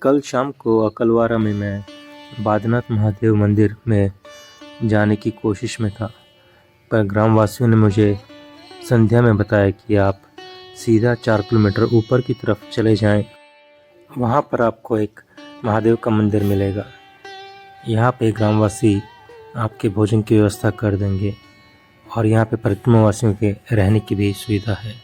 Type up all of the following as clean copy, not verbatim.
कल शाम को अकलवारा में मैं बादनाथ महादेव मंदिर में जाने की कोशिश में था, पर ग्रामवासियों ने मुझे संध्या में बताया कि आप सीधा 4 किलोमीटर ऊपर की तरफ चले जाएं। वहाँ पर आपको एक महादेव का मंदिर मिलेगा। यहाँ पे ग्रामवासी आपके भोजन की व्यवस्था कर देंगे और यहाँ पे परिक्रमावासियों के रहने की भी सुविधा है।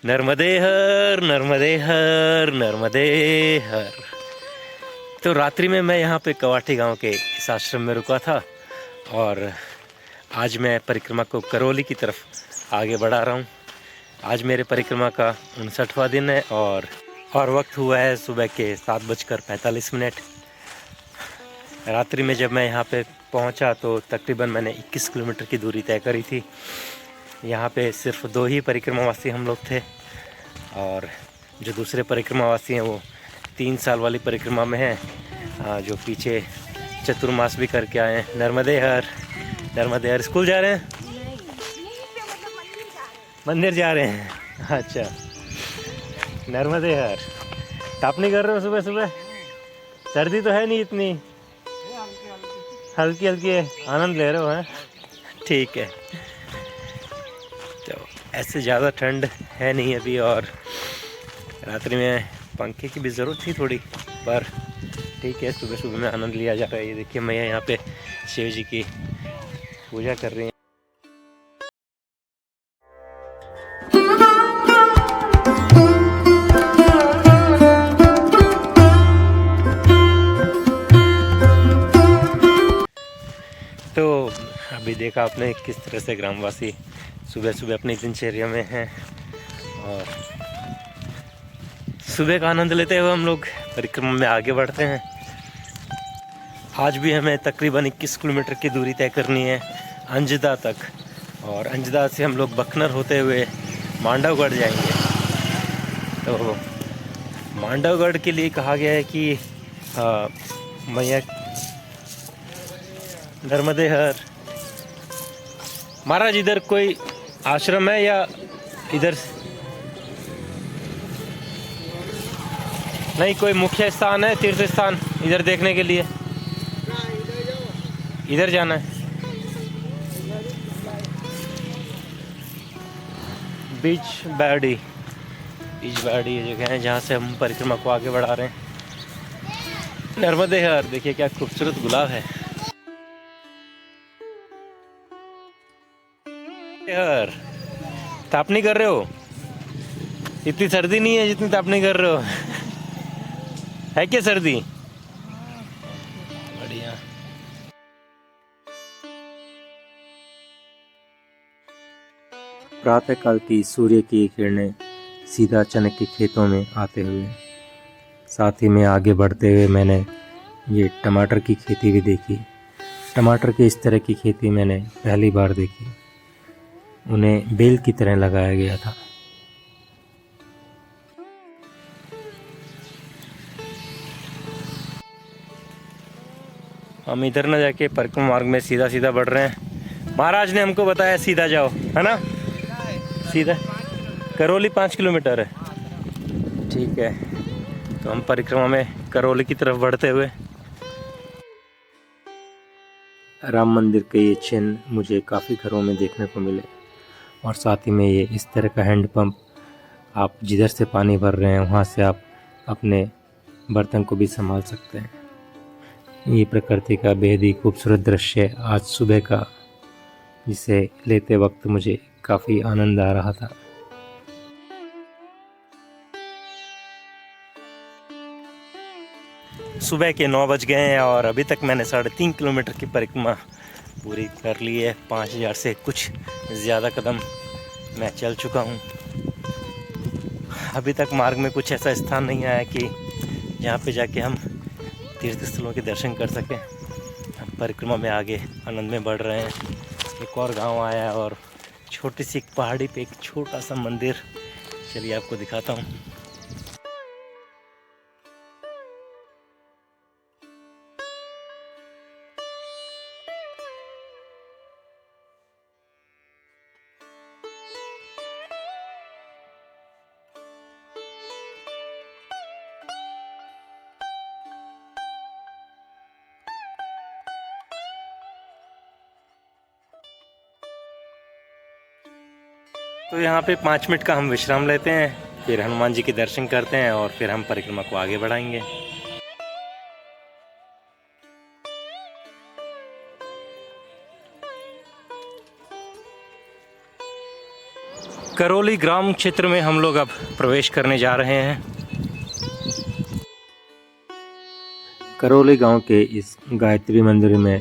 नर्मदे हर नर्मदे हर नर्मदे हर। तो रात्रि में मैं यहाँ पे कवाटी गांव के इस आश्रम में रुका था और आज मैं परिक्रमा को करौली की तरफ आगे बढ़ा रहा हूँ। आज मेरे परिक्रमा का 59वां दिन है और वक्त हुआ है सुबह के 7:45। रात्रि में जब मैं यहाँ पे पहुँचा तो तकरीबन मैंने 21 किलोमीटर की दूरी तय करी थी। यहाँ पे सिर्फ 2 ही परिक्रमावासी हम लोग थे और जो दूसरे परिक्रमावासी हैं वो 3 साल वाली परिक्रमा में हैं, जो पीछे चतुर्मास भी करके आए हैं। नर्मदे हर स्कूल जा रहे हैं, मंदिर जा रहे हैं। अच्छा, नर्मदे हर। तापनी कर रहे हो सुबह सुबह? सर्दी तो है नहीं इतनी, हल्की हल्की है, आनंद ले रहे हो? हैं, ठीक है। तो ऐसे ज़्यादा ठंड है नहीं अभी और रात्रि में पंखे की भी ज़रूरत थी थोड़ी, पर ठीक है, सुबह सुबह में आनंद लिया जा रहा है। ये देखिए मैया यहाँ पे शिव जी की पूजा कर रही हैं। तो अभी देखा आपने किस तरह से ग्रामवासी सुबह सुबह अपनी दिनचर्या में हैं और सुबह का आनंद लेते हुए हम लोग परिक्रमा में आगे बढ़ते हैं। आज भी हमें तकरीबन 21 किलोमीटर की दूरी तय करनी है अंजदा तक, और अंजदा से हम लोग बखनर होते हुए मांडवगढ़ जाएंगे। तो मांडवगढ़ के लिए कहा गया है कि मैया नर्मदे हर। महाराज इधर कोई आश्रम है या इधर नहीं? कोई मुख्य स्थान है, तीर्थ स्थान इधर देखने के लिए? इधर जाना है। बीच बाड़ी ये जगह है जहाँ से हम परिक्रमा को आगे बढ़ा रहे हैं। नर्मदे हर, देखिए क्या खूबसूरत गुलाब है। हर, तापनी कर रहे हो? इतनी सर्दी नहीं है जितनी तापनी कर रहे हो। है क्या सर्दी? बढ़िया। प्रातःकाल की सूर्य की किरणें सीधा चने के खेतों में आते हुए, साथ ही में आगे बढ़ते हुए मैंने ये टमाटर की खेती भी देखी। टमाटर की इस तरह की खेती मैंने पहली बार देखी। उन्हें बेल की तरह लगाया गया था। हम इधर न जाके परिक्रमा मार्ग में सीधा सीधा बढ़ रहे हैं। महाराज ने हमको बताया सीधा जाओ, है ना? सीधा करौली 5 किलोमीटर है। ठीक है, तो हम परिक्रमा में करौली की तरफ बढ़ते हुए। राम मंदिर के ये चिन्ह मुझे काफ़ी घरों में देखने को मिले और साथ ही में ये इस तरह का हैंडपम्प, आप जिधर से पानी भर रहे हैं वहाँ से आप अपने बर्तन को भी संभाल सकते हैं। ये प्रकृति का बेहद ही खूबसूरत दृश्य आज सुबह का, जिसे लेते वक्त मुझे काफ़ी आनंद आ रहा था। सुबह के 9 बज गए हैं और अभी तक मैंने 3.5 किलोमीटर की परिक्रमा पूरी कर ली है। 5000 से कुछ ज़्यादा कदम मैं चल चुका हूँ। अभी तक मार्ग में कुछ ऐसा स्थान नहीं आया कि जहाँ पे जाके हम तीर्थ स्थलों के दर्शन कर सकें। हम परिक्रमा में आगे आनंद में बढ़ रहे हैं। एक और गांव आया है और छोटी सी पहाड़ी पे एक छोटा सा मंदिर, चलिए आपको दिखाता हूँ। तो यहाँ पे 5 मिनट का हम विश्राम लेते हैं, फिर हनुमान जी के दर्शन करते हैं और फिर हम परिक्रमा को आगे बढ़ाएंगे। करौली ग्राम क्षेत्र में हम लोग अब प्रवेश करने जा रहे हैं। करौली गांव के इस गायत्री मंदिर में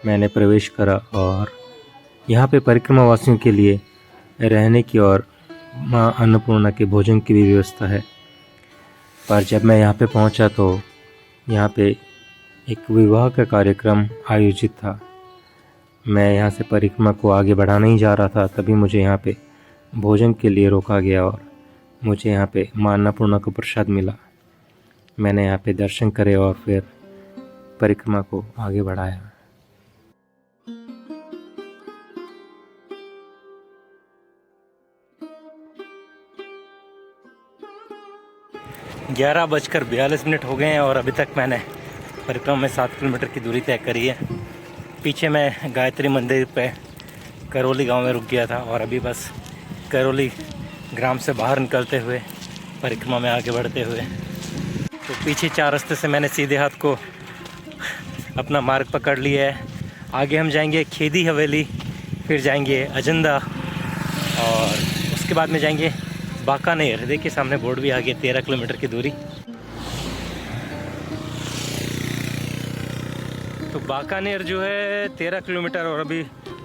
मैंने प्रवेश करा और यहाँ पे परिक्रमा वासियों के लिए रहने की और माँ अन्नपूर्णा के भोजन की भी व्यवस्था है। पर जब मैं यहाँ पे पहुँचा तो यहाँ पे एक विवाह का कार्यक्रम आयोजित था। मैं यहाँ से परिक्रमा को आगे बढ़ाने ही जा रहा था, तभी मुझे यहाँ पे भोजन के लिए रोका गया और मुझे यहाँ पे माँ अन्नपूर्णा का प्रसाद मिला। मैंने यहाँ पे दर्शन करे और फिर परिक्रमा को आगे बढ़ाया। ग्यारह बजकर 42 मिनट हो गए हैं और अभी तक मैंने परिक्रमा में 7 किलोमीटर की दूरी तय करी है। पीछे मैं गायत्री मंदिर पे करौली गांव में रुक गया था और अभी बस करौली ग्राम से बाहर निकलते हुए परिक्रमा में आगे बढ़ते हुए, तो पीछे 4 रास्ते से मैंने सीधे हाथ को अपना मार्ग पकड़ लिया है। आगे हम जाएंगे खेदी हवेली, फिर जाएंगे अजंदा और उसके बाद में जाएंगे बाकानेर। देखिए सामने बोर्ड भी आ गया, 13 किलोमीटर की दूरी। तो बाकानेर जो है 13 किलोमीटर और अभी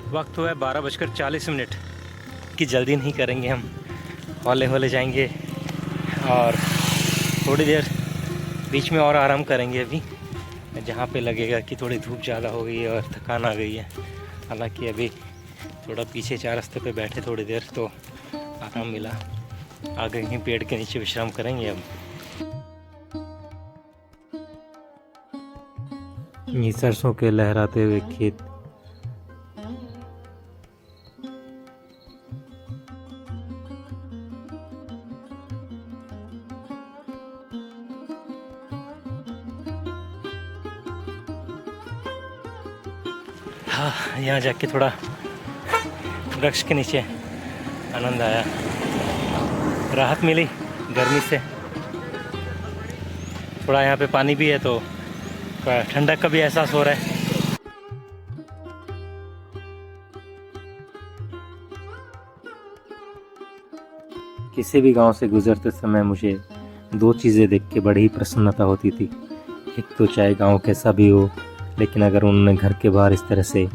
वक्त हुआ है 12:40 की जल्दी नहीं करेंगे हम, हौले हौले जाएंगे और थोड़ी देर बीच में और आराम करेंगे। अभी जहाँ पे लगेगा कि थोड़ी धूप ज़्यादा हो गई है और थकान आ गई है। हालांकि अभी थोड़ा पीछे 4 रास्ते पे बैठे थोड़ी देर तो आराम मिला। आगे कहीं पेड़ के नीचे विश्राम करेंगे। अब ये सरसों के लहराते हुए खेत, हाँ यहाँ जाके थोड़ा वृक्ष के नीचे आनंद आया, राहत मिली गर्मी से। थोड़ा यहाँ पे पानी भी है तो थोड़ा ठंडक का भी एहसास हो रहा है। किसी भी गांव से गुजरते समय मुझे 2 चीज़ें देख के बड़ी ही प्रसन्नता होती थी। एक तो चाहे गांव कैसा भी हो, लेकिन अगर उन्होंने घर के बाहर इस तरह से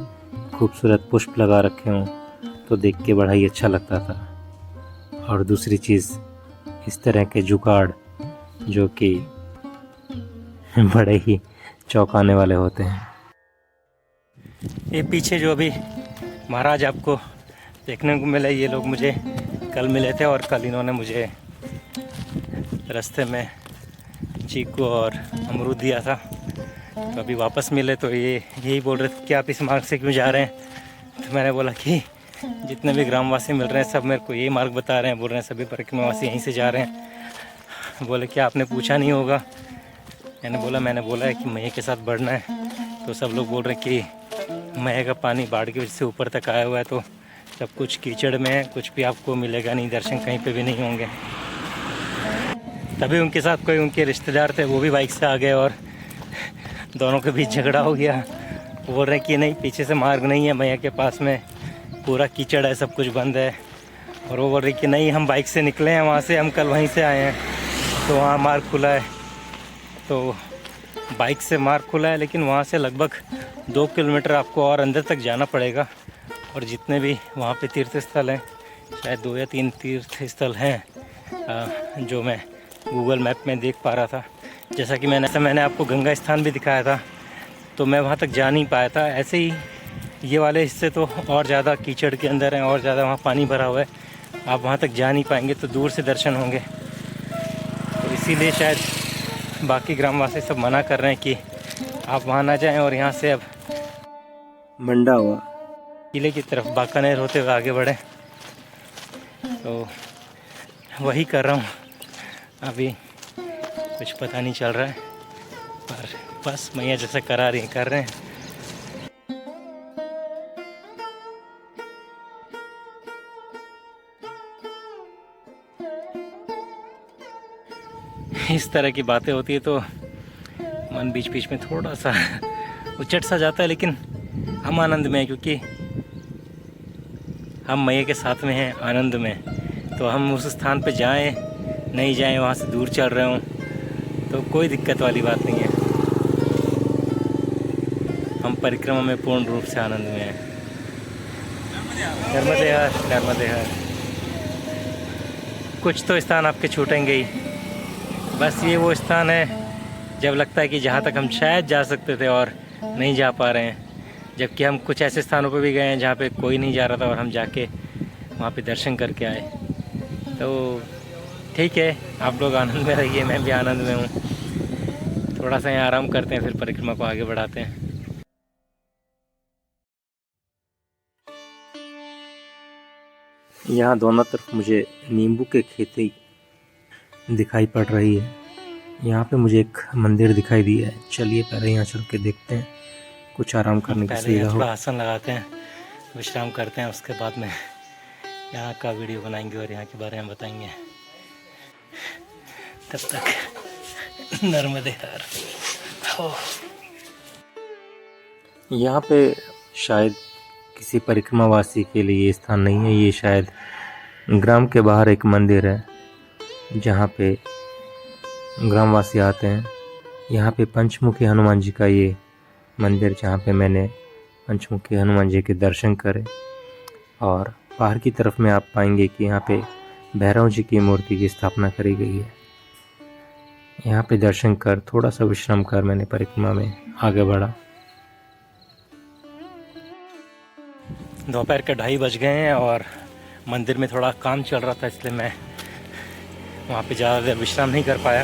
खूबसूरत पुष्प लगा रखे हों तो देख के बड़ा ही अच्छा लगता था। और दूसरी चीज़, इस तरह के जुगाड़ जो कि बड़े ही चौंकाने वाले होते हैं। ये पीछे जो अभी महाराज आपको देखने को मिले, ये लोग मुझे कल मिले थे और कल इन्होंने मुझे रास्ते में चीकू और अमरूद दिया था। तो अभी वापस मिले तो ये यही बोल रहे थे कि आप इस मार्ग से क्यों जा रहे हैं। तो मैंने बोला कि जितने भी ग्रामवासी मिल रहे हैं सब मेरे को यही मार्ग बता रहे हैं, बोल रहे हैं सभी परिक्रमावासी यहीं से जा रहे हैं। बोले कि आपने पूछा नहीं होगा। मैंने बोला है कि मैया के साथ बढ़ना है। तो सब लोग बोल रहे हैं कि मैया का पानी बाढ़ की वजह से ऊपर तक आया हुआ है, तो सब कुछ कीचड़ में है, कुछ भी आपको मिलेगा नहीं, दर्शन कहीं पे भी नहीं होंगे। तभी उनके साथ कोई उनके रिश्तेदार थे, वो भी बाइक से आ गए और दोनों के बीच झगड़ा हो गया। वो बोल रहे हैं कि नहीं, पीछे से मार्ग नहीं है, मैया के पास में पूरा कीचड़ है, सब कुछ बंद है। और वो बोल रहे कि नहीं, हम बाइक से निकले हैं वहाँ से, हम कल वहीं से आए हैं, तो वहाँ मार्ग खुला है। तो बाइक से मार्ग खुला है, लेकिन वहाँ से लगभग 2 किलोमीटर आपको और अंदर तक जाना पड़ेगा। और जितने भी वहाँ पे तीर्थ स्थल हैं, शायद 2 या 3 तीर्थ स्थल हैं जो मैं गूगल मैप में देख पा रहा था। जैसा कि मैंने आपको गंगा स्थान भी दिखाया था, तो मैं वहाँ तक जा नहीं पाया था। ऐसे ही ये वाले हिस्से तो और ज़्यादा कीचड़ के अंदर हैं, और ज़्यादा वहाँ पानी भरा हुआ है, आप वहाँ तक जा नहीं पाएंगे, तो दूर से दर्शन होंगे। तो इसीलिए शायद बाकी ग्रामवासी सब मना कर रहे हैं कि आप वहाँ ना जाएं और यहाँ से अब मंडा हुआ किले की तरफ बाकानेर होते हुए आगे बढ़ें। तो वही कर रहा हूँ। अभी कुछ पता नहीं चल रहा है, पर बस मैया जैसे करा रही कर रहे हैं। इस तरह की बातें होती है तो मन बीच बीच में थोड़ा सा उचट सा जाता है, लेकिन हम आनंद में हैं क्योंकि हम मैया के साथ में हैं, आनंद में। तो हम उस स्थान पे जाएं नहीं जाएं, वहाँ से दूर चल रहे हों, तो कोई दिक्कत वाली बात नहीं है। हम परिक्रमा में पूर्ण रूप से आनंद में हैं। नर्मदे हर, नर्मदे हर। कुछ तो स्थान आपके छूटेंगे ही, बस ये वो स्थान है जब लगता है कि जहाँ तक हम शायद जा सकते थे और नहीं जा पा रहे हैं, जबकि हम कुछ ऐसे स्थानों पर भी गए हैं जहाँ पे कोई नहीं जा रहा था और हम जाके वहाँ पे दर्शन करके आए। तो ठीक है, आप लोग आनंद में रहिए, मैं भी आनंद में हूँ। थोड़ा सा यहाँ आराम करते हैं, फिर परिक्रमा को आगे बढ़ाते हैं। यहाँ दोनों तरफ मुझे नींबू के खेती दिखाई पड़ रही है। यहाँ पे मुझे एक मंदिर दिखाई दिया है। चलिए पहले यहाँ चल के देखते हैं, कुछ आराम करने की सुविधा हो। थोड़ा आसन लगाते हैं, विश्राम करते हैं, उसके बाद में यहाँ का वीडियो बनाएंगे और यहाँ के बारे में बताएंगे। तब तक नर्मदे हर। यहाँ पे शायद किसी परिक्रमावासी के लिए ये स्थान नहीं है। ये शायद ग्राम के बाहर एक मंदिर है जहाँ पे ग्रामवासी आते हैं। यहाँ पे पंचमुखी हनुमान जी का ये मंदिर, जहाँ पे मैंने पंचमुखी हनुमान जी के दर्शन करे। और बाहर की तरफ में आप पाएंगे कि यहाँ पे भैरव जी की मूर्ति की स्थापना करी गई है। यहाँ पे दर्शन कर थोड़ा सा विश्राम कर मैंने परिक्रमा में आगे बढ़ा। दोपहर के 2:30 बज गए हैं और मंदिर में थोड़ा काम चल रहा था, इसलिए मैं वहाँ पे ज़्यादा देर विश्राम नहीं कर पाया।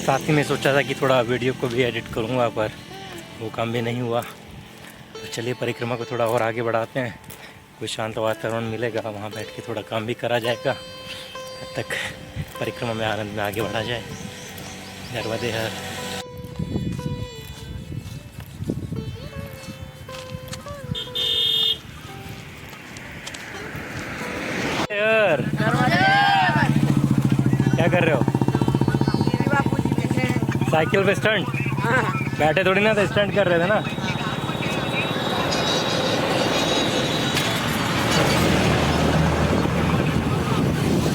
साथ ही में सोचा था कि थोड़ा वीडियो को भी एडिट करूँगा, पर वो काम भी नहीं हुआ। तो चलिए परिक्रमा को थोड़ा और आगे बढ़ाते हैं। कोई शांत वातावरण मिलेगा, वहाँ बैठ के थोड़ा काम भी करा जाएगा। तब तक परिक्रमा में आनंद में आगे बढ़ा जाए। नर्मदे हर। क्या कर रहे हो? साइकिल पे स्टंट? बैठे थोड़ी ना, तो स्टंट कर रहे थे ना।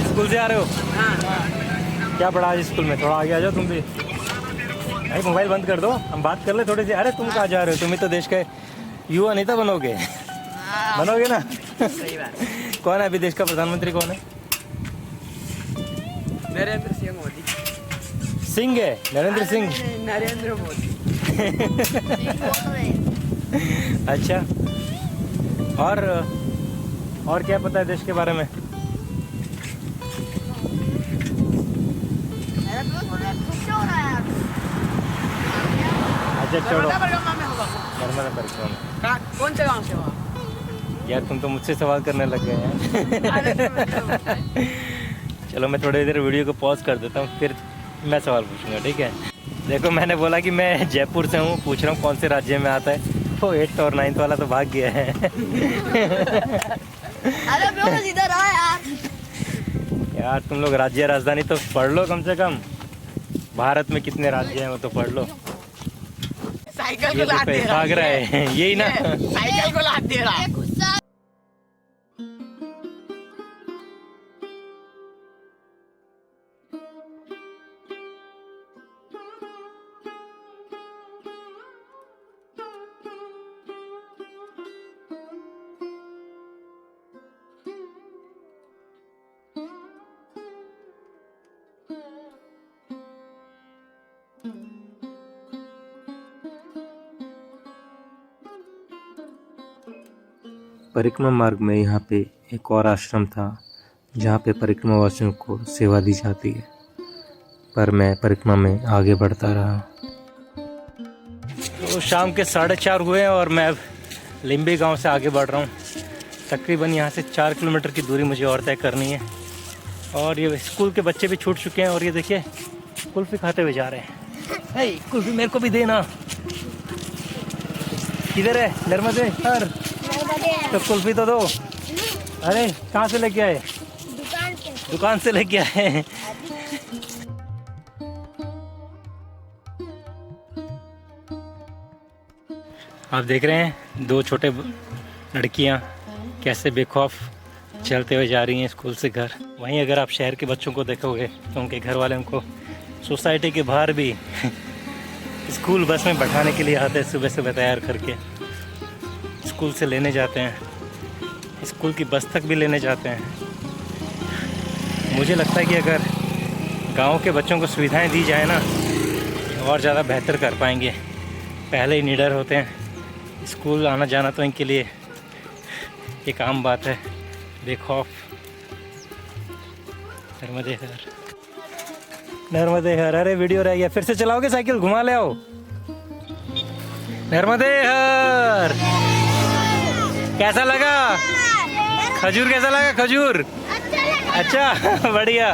स्कूल से आ रहे हो? क्या पढ़ा आज स्कूल में? थोड़ा आगे आ जाओ तुम भी। भाई मोबाइल बंद कर दो, हम बात कर ले थोड़ी सी। अरे तुम कहाँ जा रहे हो? तुम ही तो देश के युवा नेता बनोगे, बनोगे ना? सही बात। कौन है अभी देश का प्रधानमंत्री? कौन है? नरेंद्र सिंह मोदी। सिंह है? नरेंद्र सिंह? नरेंद्र मोदी। अच्छा, और क्या पता है देश के बारे में? अच्छा छोड़ो, नर्मदा परिक्रमा। कौन से गांव से हो यार? तुम तो मुझसे सवाल करने लग गए हैं। चलो मैं थोड़ी देर वीडियो को पॉज कर देता हूँ, फिर मैं सवाल पूछूंगा, ठीक है? देखो मैंने बोला कि मैं जयपुर से हूँ, पूछ रहा हूँ कौन से राज्य में आता है। वो 8th और 9th वाला तो भाग गया है। अरे इधर आ यार तुम लोग राज्य राजधानी तो पढ़ लो कम से कम। भारत में कितने राज्य हैं वो तो पढ़ लो। साइकिल को लात दे रहा है, भाग रहा है यही ना, साइकिल को लात दे रहा है। परिक्रमा मार्ग में यहाँ पे एक और आश्रम था जहाँ पे परिक्रमा वासियों को सेवा दी जाती है, पर मैं परिक्रमा में आगे बढ़ता रहा। तो शाम के 4:30 हुए हैं और मैं अब लिम्बी गांव से आगे बढ़ रहा हूँ। तकरीबन यहाँ से 4 किलोमीटर की दूरी मुझे और तय करनी है। और ये स्कूल के बच्चे भी छूट चुके हैं और ये देखिए कुल्फ़ी खाते हुए जा रहे हैं। कुल्फ़ी मेरे को भी देना। किधर है? नर्मदे हर। तो कुल्फी तो दो। अरे कहाँ से लेके आए? दुकान से लेके आए हैं। आप देख रहे हैं दो छोटे लड़कियां कैसे बेखौफ चलते हुए जा रही हैं स्कूल से घर। वहीं अगर आप शहर के बच्चों को देखोगे तो उनके घर वाले उनको सोसाइटी के बाहर भी स्कूल बस में बैठाने के लिए आते हैं, सुबह सुबह तैयार करके स्कूल से लेने जाते हैं, स्कूल की बस तक भी लेने जाते हैं। मुझे लगता है कि अगर गांव के बच्चों को सुविधाएं दी जाए ना तो और ज़्यादा बेहतर कर पाएंगे। पहले ही निडर होते हैं, स्कूल आना जाना तो इनके लिए एक आम बात है, बेखौफ। नर्मदे हर, नर्मदे हर। अरे वीडियो रह गया, फिर से चलाओगे साइकिल, घुमा ले आओ। नर्मदे हर। कैसा लगा खजूर, कैसा लगा खजूर? अच्छा बढ़िया।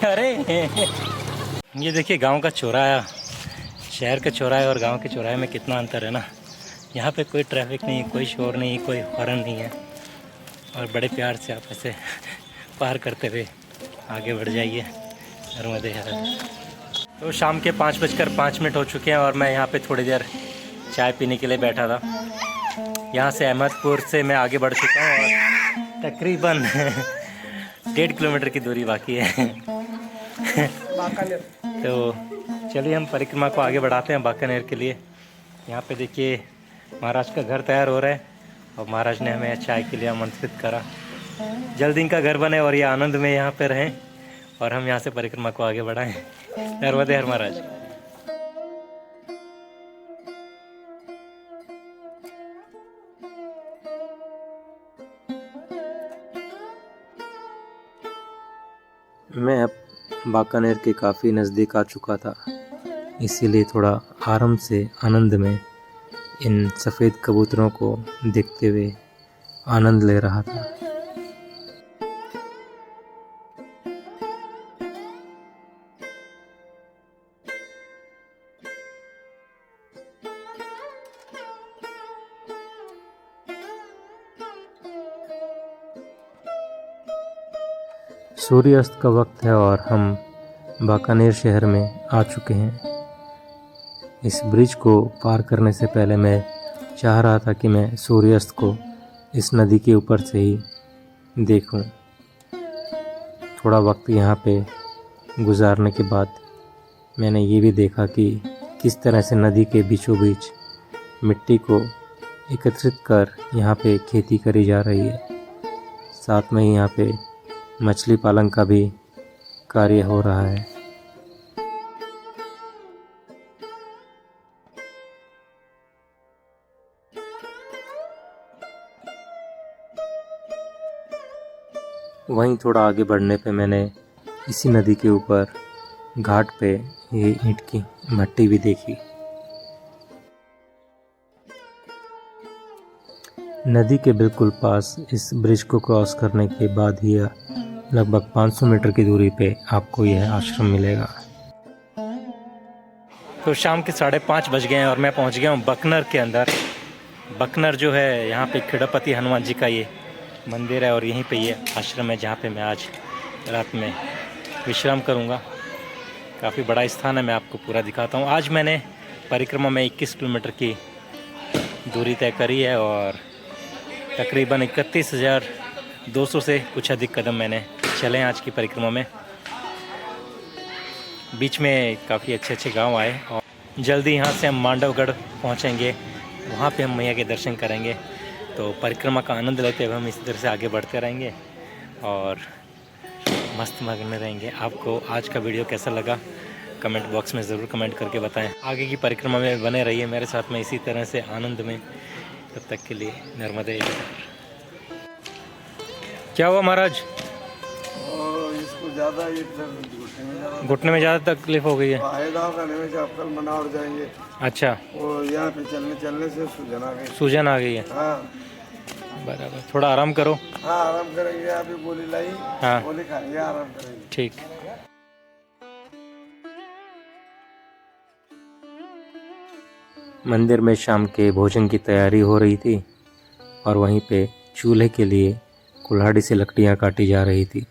अरे ये देखिए गांव का चौराहा, शहर के चौराहे और गांव के चौराहे में कितना अंतर है ना। यहाँ पे कोई ट्रैफिक नहीं, कोई शोर नहीं, कोई हॉर्न नहीं है और बड़े प्यार से आप ऐसे पार करते हुए आगे बढ़ जाइए। नर्मदे हर। तो शाम के 5:05 हो चुके हैं और मैं यहाँ पे थोड़ी देर चाय पीने के लिए बैठा था। यहाँ से अहमदपुर से मैं आगे बढ़ चुका हूँ और तकरीबन 1.5 किलोमीटर की दूरी बाकी है। तो चलिए हम परिक्रमा को आगे बढ़ाते हैं बाकानेर के लिए। यहाँ पे देखिए महाराज का घर तैयार हो रहा है और महाराज ने हमें चाय के लिए आमंत्रित करा। जल्द इनका घर बने और ये आनंद में यहाँ पे रहें और हम यहाँ से परिक्रमा को आगे बढ़ाएं। नर्मदे हर महाराज। मैं अब बाकानेर के काफ़ी नज़दीक आ चुका था, इसीलिए थोड़ा आराम से आनंद में इन सफ़ेद कबूतरों को देखते हुए आनंद ले रहा था। सूर्यास्त का वक्त है और हम बाकानेर शहर में आ चुके हैं। इस ब्रिज को पार करने से पहले मैं चाह रहा था कि मैं सूर्यास्त को इस नदी के ऊपर से ही देखूं। थोड़ा वक्त यहाँ पे गुजारने के बाद मैंने ये भी देखा कि किस तरह से नदी के बीचों बीच मिट्टी को एकत्रित कर यहाँ पे खेती करी जा रही है। साथ में ही यहाँ पे मछली पालन का भी कार्य हो रहा है। वहीं थोड़ा आगे बढ़ने पे मैंने इसी नदी के ऊपर घाट पे ये ईंट की भट्टी भी देखी। नदी के बिल्कुल पास इस ब्रिज को क्रॉस करने के बाद ही लगभग 500 मीटर की दूरी पे आपको यह आश्रम मिलेगा। तो शाम के 5:30 बज गए हैं और मैं पहुंच गया हूं बकनर के अंदर। बकनर जो है यहाँ पे खिड़ापति हनुमान जी का ये मंदिर है और यहीं पे ये आश्रम है जहाँ पे मैं आज रात में विश्राम करूँगा। काफ़ी बड़ा स्थान है, मैं आपको पूरा दिखाता हूँ। आज मैंने परिक्रमा में 21 किलोमीटर की दूरी तय करी है और तकरीबन 31,200 से कुछ अधिक कदम मैंने चले हैं आज की परिक्रमा में। बीच में काफ़ी अच्छे अच्छे गांव आए और जल्दी यहाँ से हम मांडवगढ़ पहुँचेंगे, वहाँ पे हम मैया के दर्शन करेंगे। तो परिक्रमा का आनंद लेते हुए हम इसी तरह से आगे बढ़ते रहेंगे और मस्त मगन रहेंगे। आपको आज का वीडियो कैसा लगा कमेंट बॉक्स में ज़रूर कमेंट करके बताएं। आगे की परिक्रमा में बने रहिए मेरे साथ में इसी तरह से आनंद में। तब तक के लिए नर्मदे। क्या हुआ महाराज? इसको ज़्यादा घुटने में ज़्यादा तकलीफ हो गई है। कल मनावर जाएंगे। अच्छा, और यहाँ पे चलने से सूजन आ गई। सूजन आ गई है। हाँ बराबर, थोड़ा आराम करो। हाँ आराम करेंगे, अभी गोली लाई। हाँ गोली खाएंगे, आराम करेंगे। ठीक। मंदिर में शाम के भोजन की तैयारी हो रही थी और वहीं पे चूल्हे के लिए कुल्हाड़ी से लकड़ियाँ काटी जा रही थी। एक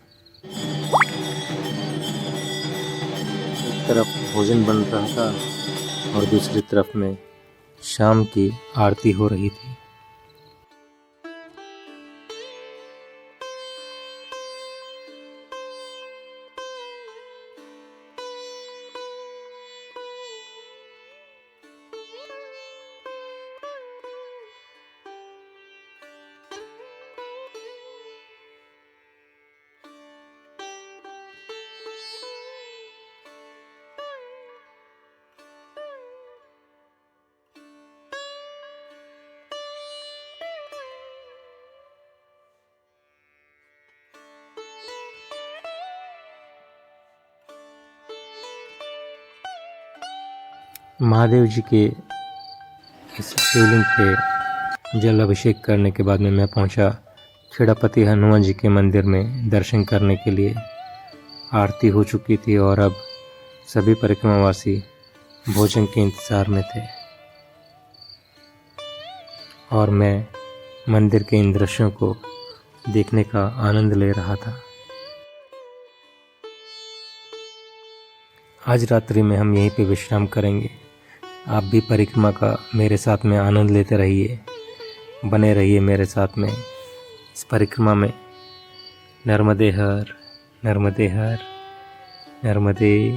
तरफ भोजन बन रहा था और दूसरी तरफ में शाम की आरती हो रही थी। महादेव जी के इस शिवलिंग पे जल अभिषेक करने के बाद में मैं पहुंचा खेड़ापति हनुमान जी के मंदिर में दर्शन करने के लिए। आरती हो चुकी थी और अब सभी परिक्रमावासी भोजन के इंतज़ार में थे और मैं मंदिर के इन दृश्यों को देखने का आनंद ले रहा था। आज रात्रि में हम यहीं पे विश्राम करेंगे। आप भी परिक्रमा का मेरे साथ में आनंद लेते रहिए, बने रहिए मेरे साथ में इस परिक्रमा में। नर्मदे हर नर्मदे हर नर्मदे।